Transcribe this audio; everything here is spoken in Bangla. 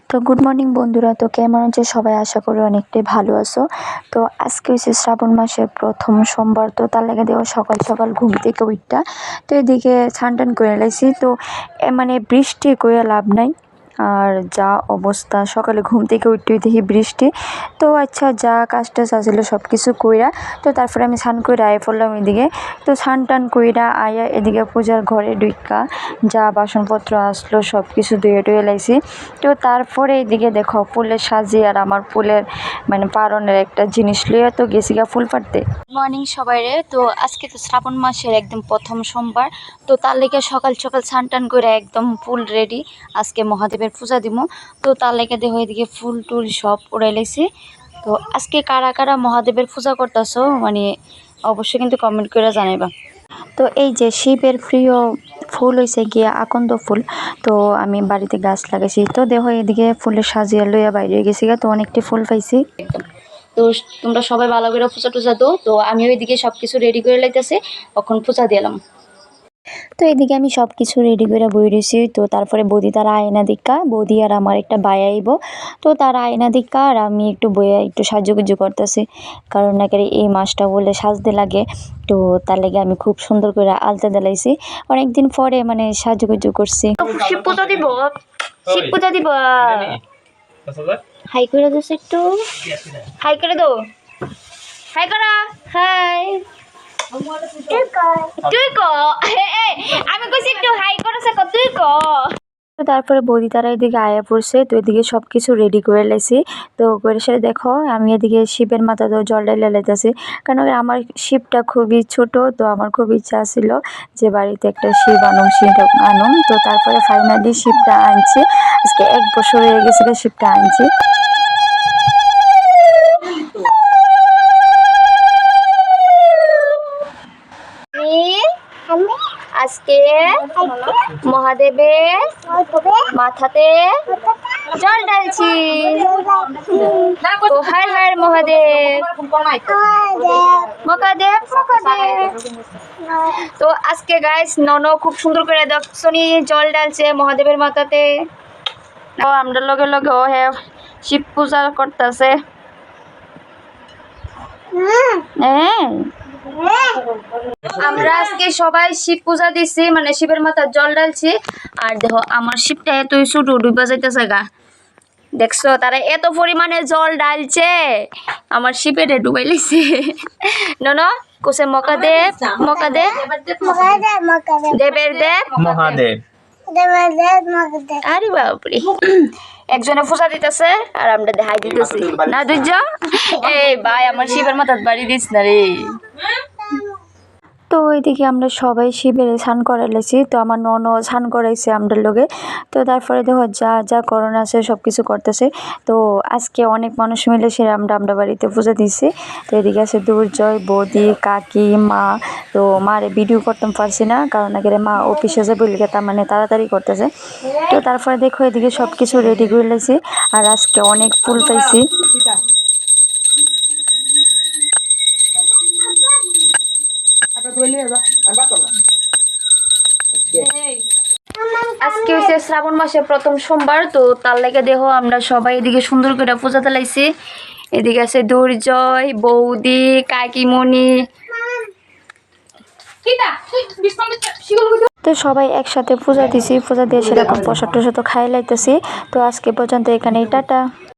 তো গুড মর্নিং বন্ধুরা, তো কেমন আছে সবাই? আশা করি অনেকটাই ভালো আছো। তো আজকে হচ্ছে শ্রাবণ মাসের প্রথম সোমবার, তো তার লেগে দেওয়া সকাল সকাল ঘুম থেকে উঠটা তো এদিকে ছান টান করে লাইছি। তো মানে বৃষ্টি করে লাভ নাই, আর যা অবস্থা সকালে ঘুম থেকে উঠতে দেখি বৃষ্টি। তো আচ্ছা, যা কাজ টাজ আসলে সব কিছু কইরা তো তারপরে আমি স্নান করে আয় পড়লাম এদিকে। তো স্নান টান কইরা আয়া এদিকে পূজার ঘরে ঢুকা যা বাসনপত্র আসলো সব কিছু ধুয়ে টুয়ে লাইছি। তো তারপরে এদিকে দেখো ফুলের সাজি, আর আমার ফুলের মানে পারনের একটা জিনিস লিয়ে তো গেছিগা ফুল পাড়তে। মর্নিং সবাই রে। তো আজকে তো শ্রাবণ মাসের একদম প্রথম সোমবার, তো তার লেগে সকাল সকাল স্নান টান করে একদম ফুল রেডি, আজকে মহাদেবের পূজা দিব। তো তার লেগে দেখো এদিকে ফুল টুল সব উড়াই লাইছি। তো আজকে কারা কারা মহাদেবের পূজা করতেছো মানে অবশ্যই কিন্তু কমেন্ট করে জানাইবা। তো এই যে শিবের প্রিয় ফুল হয়েছে গিয়া আকন্দ ফুল, তো আমি বাড়িতে গাছ লাগাইছি। তো দেখো এদিকে ফুলের সাজিয়া লইয়া বাইরে গেছি গা, তো অনেকটি ফুল পাইছি। তো তোমরা সবাই ভালো করে পূজা টুজা দো। তো আমি ওইদিকে সব কিছু রেডি করে লাইতেছি, এখন পূজা দিলাম। তো এদিকে আমি সব কিছু রেডি করে বই রয়েছি। তো তারপরে বৌদি তারা আয়না দিকা, বৌদি আর আমার একটা বাই আইব। তো তারা আয়না দিকা আর আমি একটু বইয়া একটু সাজুগুজু করতেছি, কারণ নাকি এই মাসটা বলে সাজতে লাগে। তো তার লেগে আমি খুব সুন্দর করে আলতা দিলাইছি, অনেকদিন পরে মানে সাজুগুজু করছি। শিব পূজা দিব, শিব পূজা দিব। হাই করে দোস, একটু হাই করে দো, হাই করা, হাই। তুই ক, আমি কইছি একটু হাই করেছে, তুই ক। তো তারপরে বৌদি তারা এদিকে আয়া পড়ছে, তো এদিকে সব কিছু রেডি করে লাইছি। তো করে সেটা দেখো আমি এদিকে শিবের মাথাতেও জল ডাইলে লাইতেছি, কারণ আমার শিবটা খুবই ছোট। তো আমার খুব ইচ্ছা ছিল যে বাড়িতে একটা শিব আনুম। তো তারপরে ফাইনালি শিবটা আনছি, আজকে 1 বছর হয়ে গেছে শিবটা আনছি। আজকে মহাদেবের মাথাতে জল ঢালছি। তো হার হার মহাদেব, মহাদেব মহাদেব। তো আজকে গাইস ননো খুব সুন্দর করে দেখছনি জল ঢালছে মহাদেবের মাথাতে। আমরা লগে লগে ও হে শিব পূজা করতেছে। হ্যাঁ, আমরা আজকে সবাই শিব পূজা দিছি, মানে শিবের মাথার জল ঢালছি। আর দেখো আমার শিবটা এতই ছোট ডুবা যাইতেছে গা, দেখছো তারা এত পরিমাণে জল ঢালছে, আমার শিবের ডুবাই লিছে। ননো কোসে মকাদেব, মকাদেব দেবের দেব মহাদেব। আরে বাপরে, একজনে পূজা দিতেছে আর আমরা দেখাই দিতেছি না। দুইজ এই ভাই আমার শিবের মাথার বাড়ি দিস না রে। তো ওইদিকে আমরা সবাই শিবের স্নান করাইছি, তো আমার ননও স্নান করাইছে আমাদের লগে। তো তারপরে দেখো যা যা করোনা আছে সব কিছু করতেছে। তো আজকে অনেক মানুষ মিলে সে আমরা বাড়িতে পূজা দিছি। তো এদিকে আছে দুর্জয়, বৌদি, কাকি, মা। তো মারে ভিডিও করতে পারছি না, কারণ আগে মা অফিসে যাবে বলে তার মানে তাড়াতাড়ি করতেছে। তো তারপরে দেখো এদিকে সব কিছু রেডি করে লাইছি, আর আজকে অনেক ফুল পাইছি। আজকে হচ্ছে শ্রাবণ মাসের প্রথম সোমবার, তো তার লেগে দেখো আমরা সবাই এদিকে সুন্দর করে পূজা দিলাইছি। এদিকে আছে দুর্জয়, বৌদি, কাকিমণি। তো সবাই একসাথে পূজা দিছি, পূজা দিয়ে সেরকম প্রসাদ টসাদ খাই লাইতেছি। তো আজকে পর্যন্ত এখানেই, টাটা।